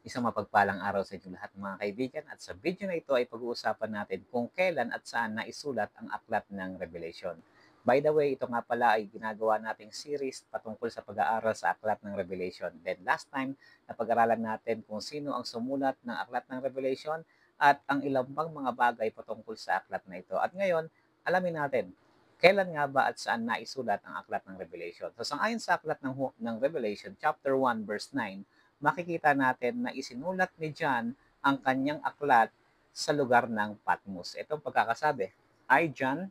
Isang mapagpalang araw sa inyo lahat mga kaibigan at sa video na ito ay pag-uusapan natin kung kailan at saan naisulat ang aklat ng Revelation. By the way, ito nga pala ay ginagawa nating series patungkol sa pag-aaral sa aklat ng Revelation. Then last time, napag-aralan natin kung sino ang sumulat ng aklat ng Revelation at ang ilang pang mga bagay patungkol sa aklat na ito. At ngayon, alamin natin kailan nga ba at saan naisulat ang aklat ng Revelation. So sangayon sa aklat ng Revelation, chapter 1, verse 9, makikita natin na isinulat ni John ang kanyang aklat sa lugar ng Patmos. Itong pagkakasabi, I, John,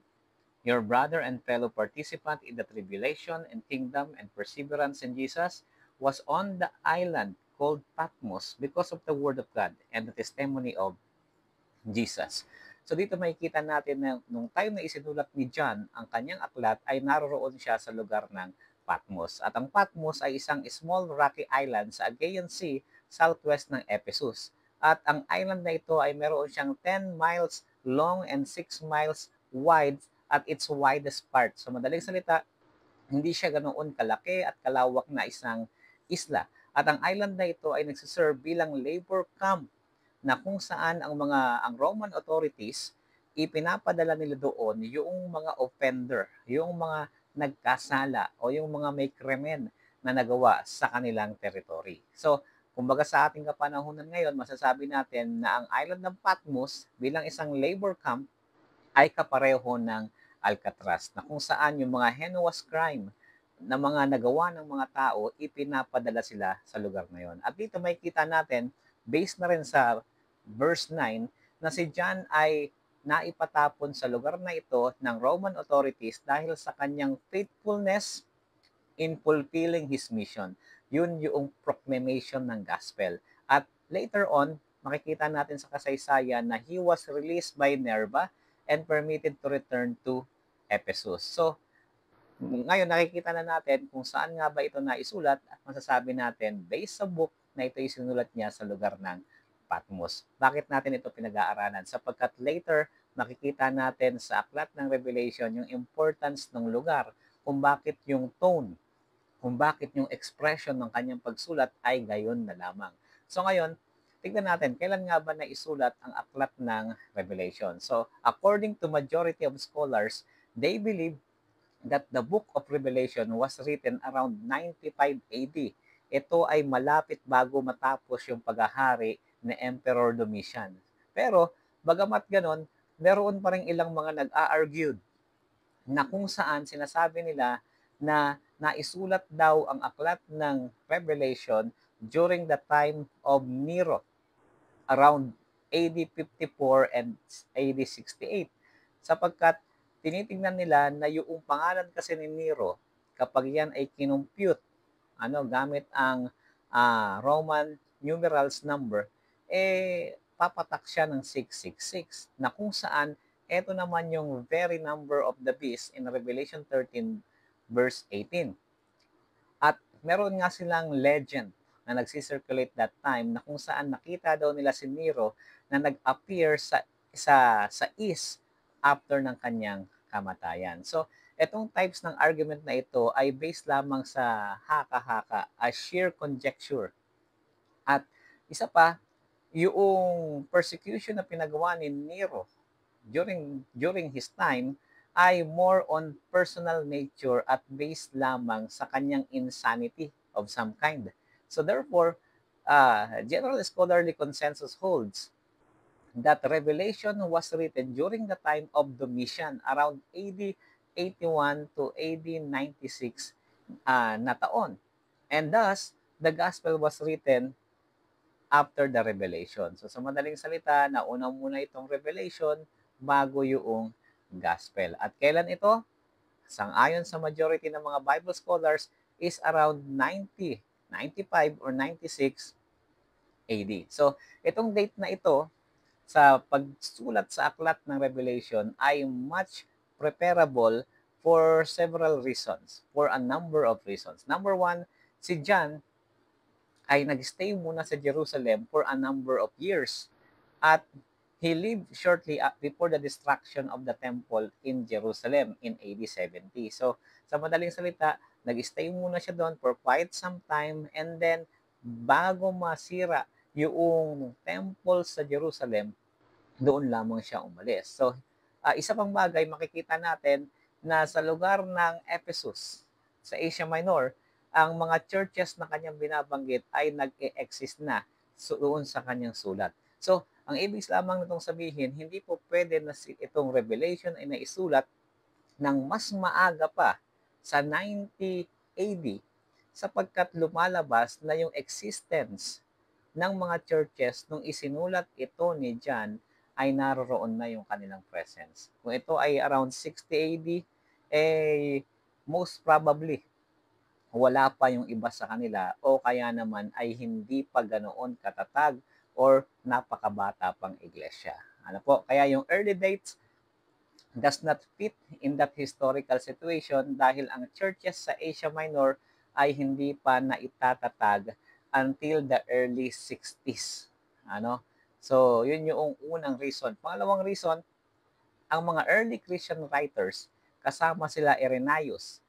your brother and fellow participant in the tribulation and kingdom and perseverance in Jesus, was on the island called Patmos because of the word of God and the testimony of Jesus. So dito makikita natin na nung time na isinulat ni John ang kanyang aklat ay naroroon siya sa lugar ng Patmos. At ang Patmos ay isang small rocky island sa Aegean Sea, southwest ng Ephesus. At ang island na ito ay meron siyang 10 miles long and 6 miles wide at its widest part. So madaling salita, hindi siya ganoon kalaki at kalawak na isang isla. At ang island na ito ay nagsiserve bilang labor camp na kung saan ang Roman authorities ipinapadala nila doon yung mga offender, yung mga nagkasala o yung mga may krimen na nagawa sa kanilang territory. So, kumbaga sa ating kapanahunan ngayon, masasabi natin na ang island ng Patmos bilang isang labor camp ay kapareho ng Alcatraz na kung saan yung mga heinous crime na mga nagawa ng mga tao, ipinapadala sila sa lugar na yon. At dito makikita natin, based na rin sa verse 9, na si John ay naipatapon sa lugar na ito ng Roman authorities dahil sa kanyang faithfulness in fulfilling his mission. Yun yung proclamation ng gospel. At later on, makikita natin sa kasaysayan na he was released by Nerva and permitted to return to Ephesus. So, ngayon nakikita na natin kung saan nga ba ito naisulat at masasabi natin based sa book na ito isinulat niya sa lugar ng Patmos. Bakit natin ito pinag-aaralan? Sapagkat later makikita natin sa aklat ng Revelation yung importance ng lugar, kung bakit yung tone, kung bakit yung expression ng kanyang pagsulat ay gayon na lamang. So ngayon, tignan natin, kailan nga ba naisulat ang aklat ng Revelation? So according to majority of scholars, they believe that the book of Revelation was written around 95 AD. Ito ay malapit bago matapos yung paghahari ni Emperor Domitian. Pero, bagamat ganon, meron pa rin ilang mga nag-a-argue na kung saan sinasabi nila na naisulat daw ang aklat ng Revelation during the time of Nero around AD 54 and AD 68 sapagkat tinitingnan nila na yung pangalan kasi ni Nero kapag yan ay kinumpute gamit ang Roman numerals number papatak siya ng 666 na kung saan ito naman yung very number of the beast in Revelation 13 verse 18. At meron nga silang legend na nagsisirculate that time na kung saan nakita daw nila si Nero na nag-appear sa east after ng kanyang kamatayan. So, etong types ng argument na ito ay based lamang sa haka-haka, a sheer conjecture. At isa pa, yung persecution na pinagawa ni Nero during his time ay more on personal nature at based lamang sa kanyang insanity of some kind. So therefore, general scholarly consensus holds that Revelation was written during the time of Domitian around AD 81 to AD 96 na taon. And thus, the gospel was written after the revelation. So sa madaling salita, nauna muna itong revelation bago yung gospel. At kailan ito? Sang-ayon sa majority ng mga Bible scholars is around 90, 95 or 96 AD. So itong date na ito sa pagsulat sa aklat ng Revelation ay much preparable for several reasons, for a number of reasons. Number one, si John ay nag-stay muna sa Jerusalem for a number of years. At he lived shortly before the destruction of the temple in Jerusalem in AD 70. So, sa madaling salita, nag-stay muna siya doon for quite some time and then bago masira yung temple sa Jerusalem, doon lamang siya umalis. So, isa pang bagay makikita natin na sa lugar ng Ephesus sa Asia Minor, ang mga churches na kanyang binabanggit ay nag-e-exist na doon sa kanyang sulat. So, ang ibig lamang nitong sabihin, hindi po pwede na itong Revelation ay naisulat ng mas maaga pa sa 90 AD sapagkat lumalabas na yung existence ng mga churches nung isinulat ito ni John ay naroroon na yung kanilang presence. Kung ito ay around 60 AD, eh most probably wala pa yung iba sa kanila o kaya naman ay hindi pa ganoon katatag or napakabata pang iglesia. Ano po? Kaya yung early dates does not fit in that historical situation dahil ang churches sa Asia Minor ay hindi pa naitatag until the early 60s. Ano? So, yun yung unang reason. Pangalawang reason, ang mga early Christian writers, kasama sila Irenaeus,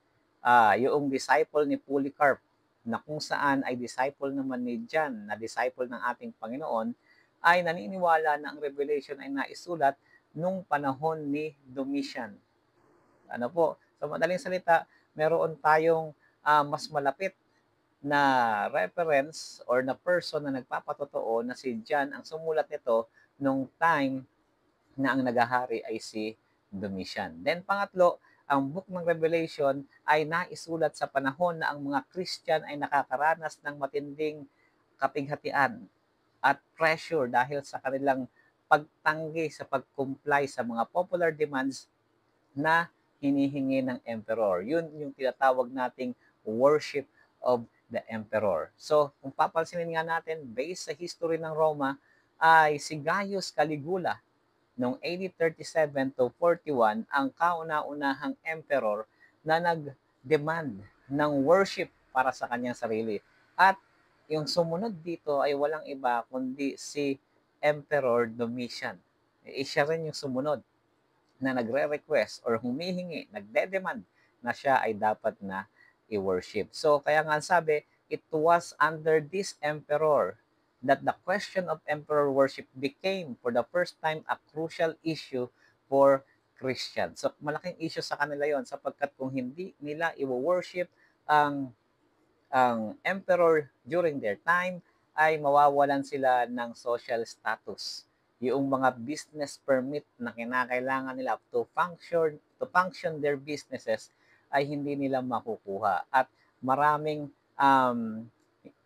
yung disciple ni Polycarp, na kung saan ay disciple naman ni John, na disciple ng ating Panginoon, ay naniniwala na ang Revelation ay naisulat nung panahon ni Domitian. Ano po? So, madaling salita, meron tayong mas malapit na reference or na person na nagpapatotoo na si John ang sumulat nito nung time na ang nagahari ay si Domitian. Then pangatlo, ang Book ng Revelation ay naisulat sa panahon na ang mga Christian ay nakakaranas ng matinding kapighatian at pressure dahil sa kanilang pagtanggi sa pag-comply sa mga popular demands na hinihingi ng emperor. Yun yung tinatawag nating worship of the emperor. So, kung papansinin nga natin, based sa history ng Roma, ay si Gaius Caligula noong AD 37 to 41 ang kauna-unahang emperor na nag-demand ng worship para sa kanyang sarili. At yung sumunod dito ay walang iba kundi si Emperor Domitian. Siya rin yung sumunod na nagre-request or humihingi, nagde-demand na siya ay dapat na i-worship. So, kaya nga sabi, it was under this emperor that the question of emperor worship became for the first time a crucial issue for Christians. So, malaking issue sa kanila yon sapagkat kung hindi nila i-worship ang emperor during their time, ay mawawalan sila ng social status. Yung mga business permit na kinakailangan nila to function their businesses ay hindi nila makukuha at maraming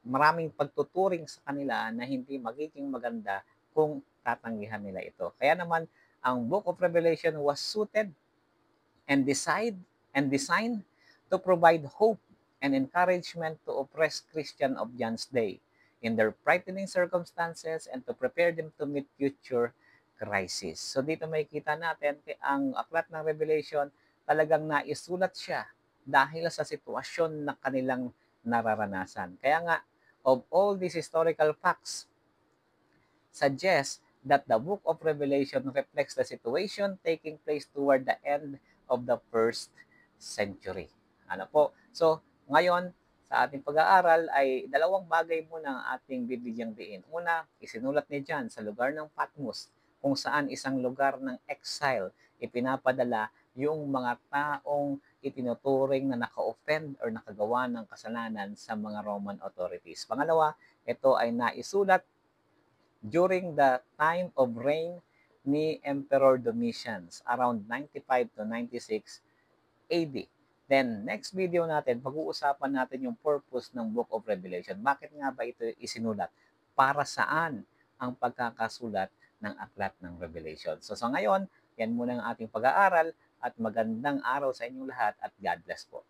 maraming pagtuturing sa kanila na hindi magiging maganda kung tatanggihan nila ito. Kaya naman ang Book of Revelation was suited and designed to provide hope and encouragement to oppressed Christian of John's day in their frightening circumstances and to prepare them to meet future crisis. So dito makikita natin ang aklat ng Revelation talagang naisulat siya dahil sa sitwasyon na kanilang nararanasan. Kaya nga, of all these historical facts, suggests that the book of Revelation reflects the situation taking place toward the end of the first century. Ano po? So, ngayon, sa ating pag-aaral ay dalawang bagay muna ang ating bibigyang diin. Una, isinulat ni John sa lugar ng Patmos, kung saan isang lugar ng exile, ipinapadala yung mga taong itinuturing na naka-offend or nakagawa ng kasalanan sa mga Roman authorities. Pangalawa, ito ay naisulat during the time of reign ni Emperor Domitian, around 95 to 96 AD. Then, next video natin, pag-uusapan natin yung purpose ng Book of Revelation. Bakit nga ba ito isinulat? Para saan ang pagkakasulat ng aklat ng Revelation? So, sa ngayon, yan muna ang ating pag-aaral at magandang araw sa inyong lahat at God bless po.